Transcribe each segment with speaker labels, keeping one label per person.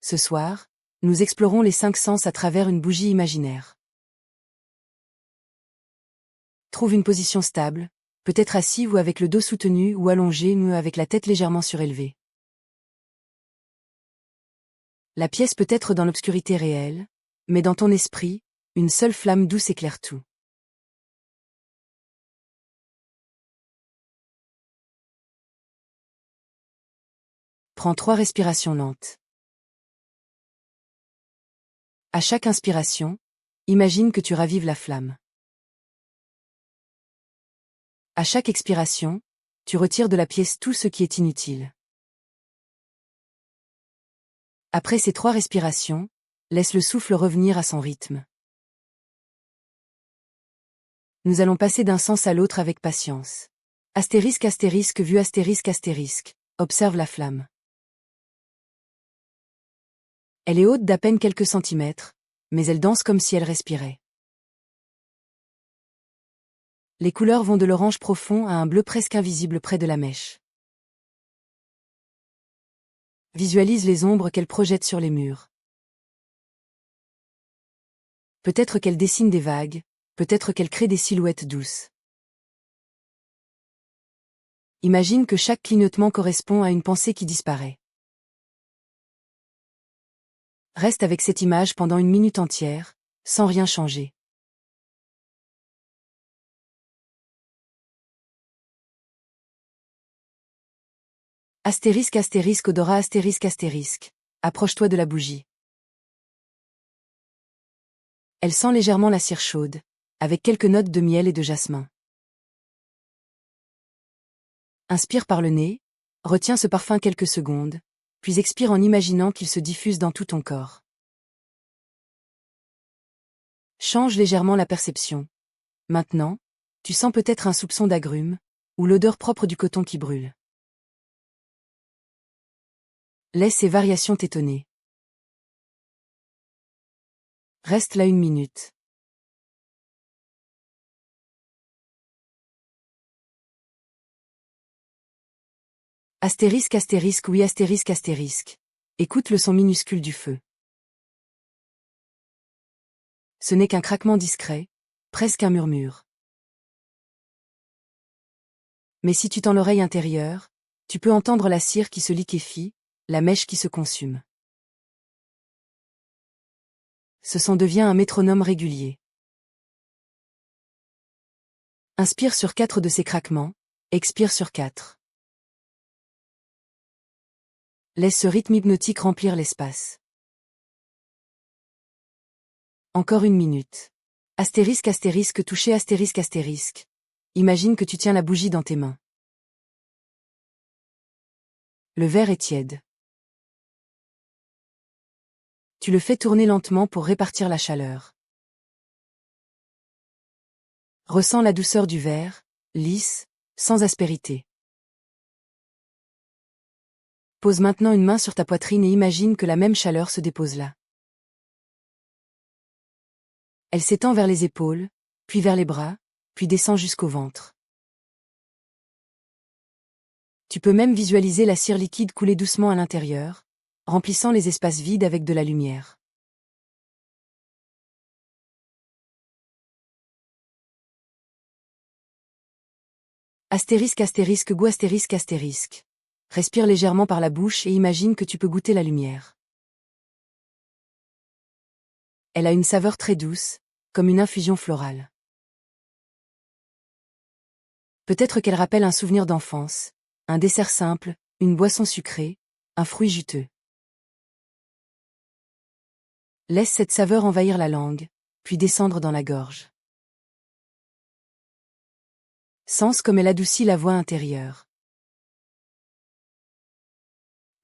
Speaker 1: Ce soir, nous explorons les 5 sens à travers une bougie imaginaire. Trouve une position stable, peut-être assis ou avec le dos soutenu ou allongé ou avec la tête légèrement surélevée. La pièce peut être dans l'obscurité réelle, mais dans ton esprit, une seule flamme douce éclaire tout. Prends 3 respirations lentes. À chaque inspiration, imagine que tu ravives la flamme. À chaque expiration, tu retires de la pièce tout ce qui est inutile. Après ces 3 respirations, laisse le souffle revenir à son rythme. Nous allons passer d'un sens à l'autre avec patience. Astérisque astérisque vue astérisque astérisque. Observe la flamme. Elle est haute d'à peine quelques centimètres, mais elle danse comme si elle respirait. Les couleurs vont de l'orange profond à un bleu presque invisible près de la mèche. Visualise les ombres qu'elle projette sur les murs. Peut-être qu'elle dessine des vagues, peut-être qu'elle crée des silhouettes douces. Imagine que chaque clignotement correspond à une pensée qui disparaît. Reste avec cette image pendant 1 minute entière, sans rien changer. Astérisque astérisque odorat astérisque astérisque. Approche-toi de la bougie. Elle sent légèrement la cire chaude, avec quelques notes de miel et de jasmin. Inspire par le nez, retiens ce parfum quelques secondes, puis expire en imaginant qu'il se diffuse dans tout ton corps. Change légèrement la perception. Maintenant, tu sens peut-être un soupçon d'agrumes, ou l'odeur propre du coton qui brûle. Laisse ces variations t'étonner. Reste là 1 minute. Astérisque astérisque oui astérisque astérisque. Écoute le son minuscule du feu. Ce n'est qu'un craquement discret, presque un murmure. Mais si tu tends l'oreille intérieure, tu peux entendre la cire qui se liquéfie, la mèche qui se consume. Ce son devient un métronome régulier. Inspire sur 4 de ces craquements, expire sur 4. Laisse ce rythme hypnotique remplir l'espace. Encore 1 minute. Astérisque astérisque toucher astérisque astérisque. Imagine que tu tiens la bougie dans tes mains. Le verre est tiède. Tu le fais tourner lentement pour répartir la chaleur. Ressens la douceur du verre, lisse, sans aspérité. Pose maintenant une main sur ta poitrine et imagine que la même chaleur se dépose là. Elle s'étend vers les épaules, puis vers les bras, puis descend jusqu'au ventre. Tu peux même visualiser la cire liquide couler doucement à l'intérieur, remplissant les espaces vides avec de la lumière. Astérisque astérisque goût astérisque astérisque. Respire légèrement par la bouche et imagine que tu peux goûter la lumière. Elle a une saveur très douce, comme une infusion florale. Peut-être qu'elle rappelle un souvenir d'enfance, un dessert simple, une boisson sucrée, un fruit juteux. Laisse cette saveur envahir la langue, puis descendre dans la gorge. Sens comme elle adoucit la voix intérieure.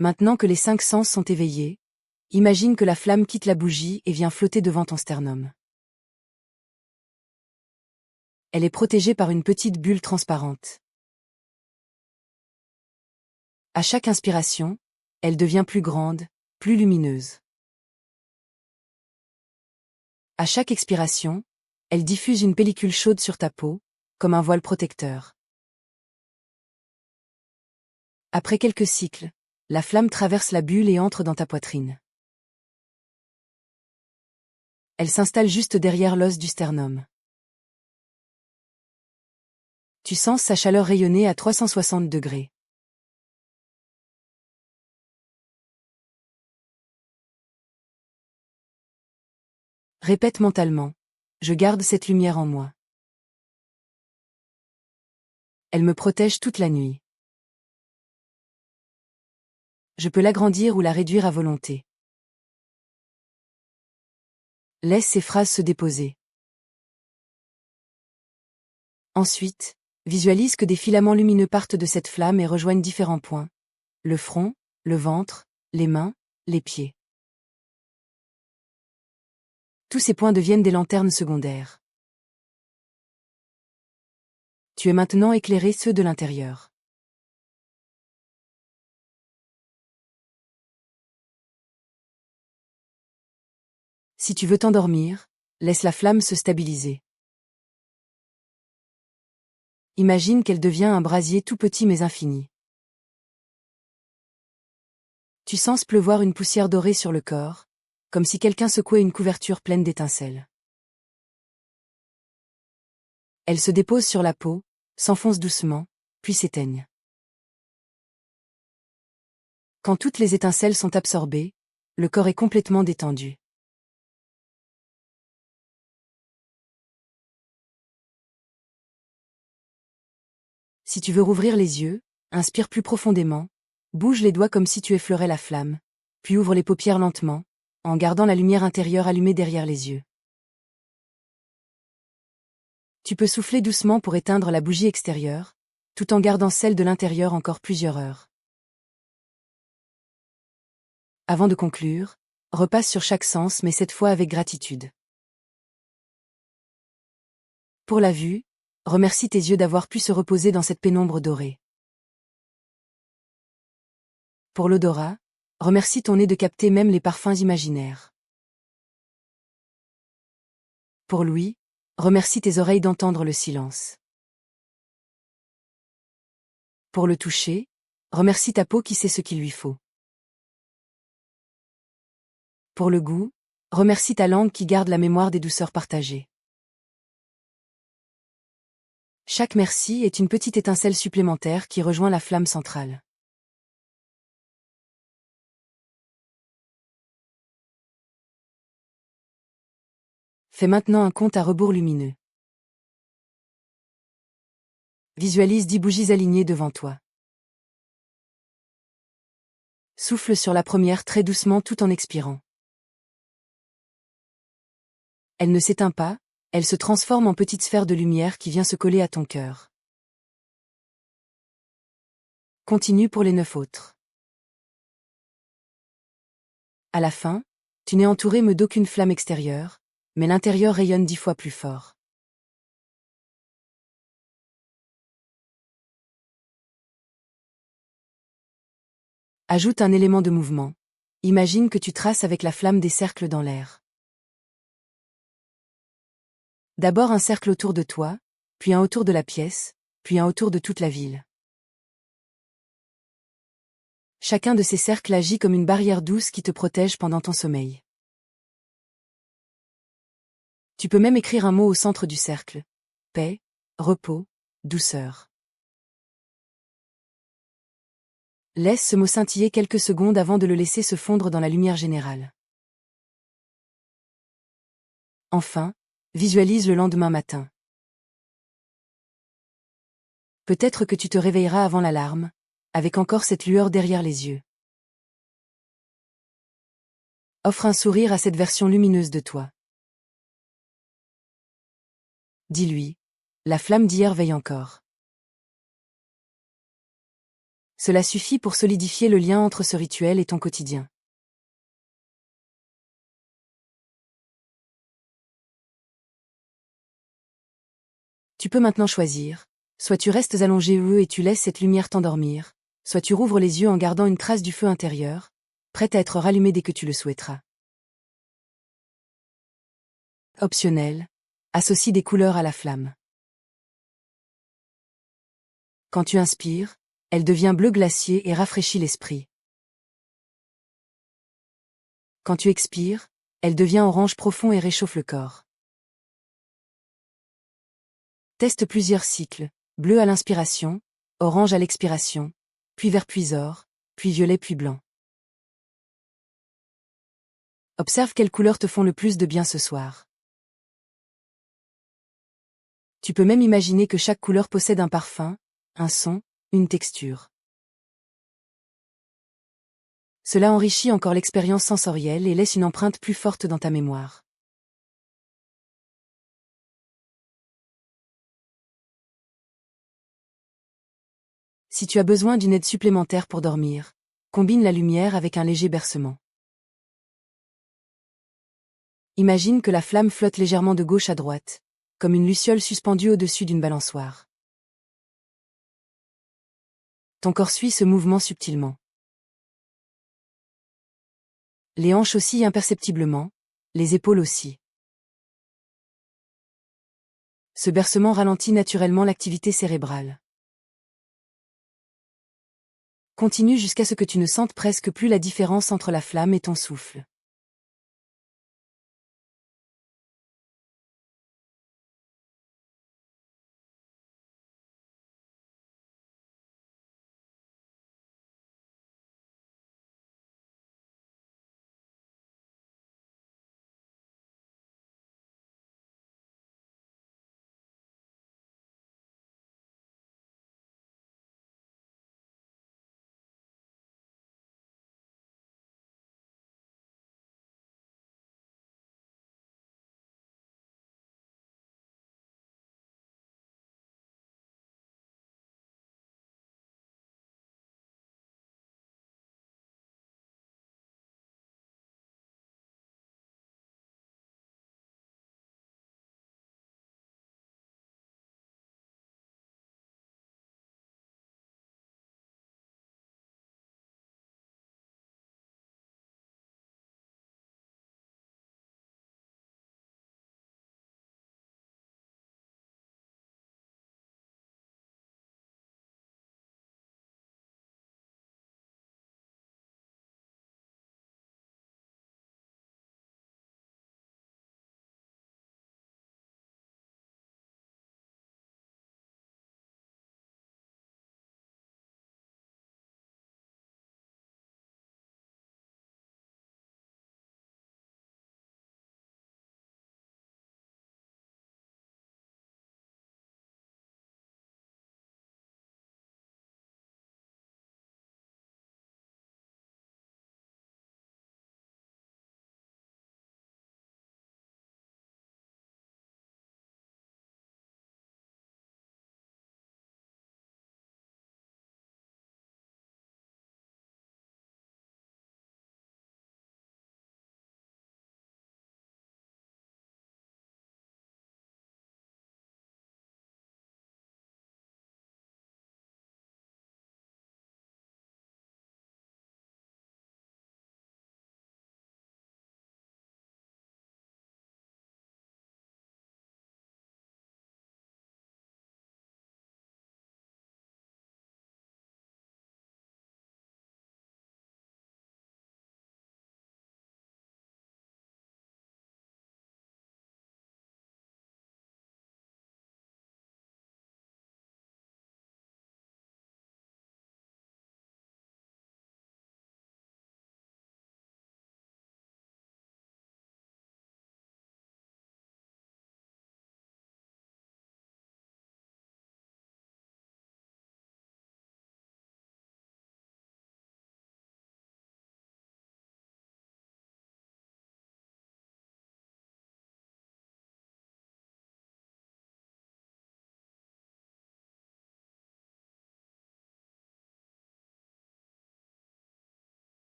Speaker 1: Maintenant que les 5 sens sont éveillés, imagine que la flamme quitte la bougie et vient flotter devant ton sternum. Elle est protégée par une petite bulle transparente. À chaque inspiration, elle devient plus grande, plus lumineuse. À chaque expiration, elle diffuse une pellicule chaude sur ta peau, comme un voile protecteur. Après quelques cycles, la flamme traverse la bulle et entre dans ta poitrine. Elle s'installe juste derrière l'os du sternum. Tu sens sa chaleur rayonner à 360 degrés. Répète mentalement. Je garde cette lumière en moi. Elle me protège toute la nuit. Je peux l'agrandir ou la réduire à volonté. Laisse ces phrases se déposer. Ensuite, visualise que des filaments lumineux partent de cette flamme et rejoignent différents points. Le front, le ventre, les mains, les pieds. Tous ces points deviennent des lanternes secondaires. Tu es maintenant éclairé ceux de l'intérieur. Si tu veux t'endormir, laisse la flamme se stabiliser. Imagine qu'elle devient un brasier tout petit mais infini. Tu sens pleuvoir une poussière dorée sur le corps, comme si quelqu'un secouait une couverture pleine d'étincelles. Elle se dépose sur la peau, s'enfonce doucement, puis s'éteigne. Quand toutes les étincelles sont absorbées, le corps est complètement détendu. Si tu veux rouvrir les yeux, inspire plus profondément, bouge les doigts comme si tu effleurais la flamme, puis ouvre les paupières lentement, en gardant la lumière intérieure allumée derrière les yeux. Tu peux souffler doucement pour éteindre la bougie extérieure, tout en gardant celle de l'intérieur encore plusieurs heures. Avant de conclure, repasse sur chaque sens mais cette fois avec gratitude. Pour la vue, remercie tes yeux d'avoir pu se reposer dans cette pénombre dorée. Pour l'odorat, remercie ton nez de capter même les parfums imaginaires. Pour l'ouïe, remercie tes oreilles d'entendre le silence. Pour le toucher, remercie ta peau qui sait ce qu'il lui faut. Pour le goût, remercie ta langue qui garde la mémoire des douceurs partagées. Chaque merci est une petite étincelle supplémentaire qui rejoint la flamme centrale. Fais maintenant un compte à rebours lumineux. Visualise 10 bougies alignées devant toi. Souffle sur la première très doucement tout en expirant. Elle ne s'éteint pas, elle se transforme en petite sphère de lumière qui vient se coller à ton cœur. Continue pour les 9 autres. À la fin, tu n'es entouré d'aucune flamme extérieure, mais l'intérieur rayonne 10 fois plus fort. Ajoute un élément de mouvement. Imagine que tu traces avec la flamme des cercles dans l'air. D'abord un cercle autour de toi, puis un autour de la pièce, puis un autour de toute la ville. Chacun de ces cercles agit comme une barrière douce qui te protège pendant ton sommeil. Tu peux même écrire un mot au centre du cercle. Paix, repos, douceur. Laisse ce mot scintiller quelques secondes avant de le laisser se fondre dans la lumière générale. Enfin, visualise le lendemain matin. Peut-être que tu te réveilleras avant l'alarme, avec encore cette lueur derrière les yeux. Offre un sourire à cette version lumineuse de toi. Dis-lui, la flamme d'hier veille encore. Cela suffit pour solidifier le lien entre ce rituel et ton quotidien. Tu peux maintenant choisir, soit tu restes allongé et tu laisses cette lumière t'endormir, soit tu rouvres les yeux en gardant une trace du feu intérieur, prête à être rallumée dès que tu le souhaiteras. Optionnel, associe des couleurs à la flamme. Quand tu inspires, elle devient bleu glacier et rafraîchit l'esprit. Quand tu expires, Elle devient orange profond et réchauffe le corps. Teste plusieurs cycles, bleu à l'inspiration, orange à l'expiration, puis vert puis or, puis violet puis blanc. Observe quelles couleurs te font le plus de bien ce soir. Tu peux même imaginer que chaque couleur possède un parfum, un son, une texture. Cela enrichit encore l'expérience sensorielle et laisse une empreinte plus forte dans ta mémoire. Si tu as besoin d'une aide supplémentaire pour dormir, combine la lumière avec un léger bercement. Imagine que la flamme flotte légèrement de gauche à droite, comme une luciole suspendue au-dessus d'une balançoire. Ton corps suit ce mouvement subtilement. Les hanches oscillent imperceptiblement, les épaules aussi. Ce bercement ralentit naturellement l'activité cérébrale. Continue jusqu'à ce que tu ne sentes presque plus la différence entre la flamme et ton souffle.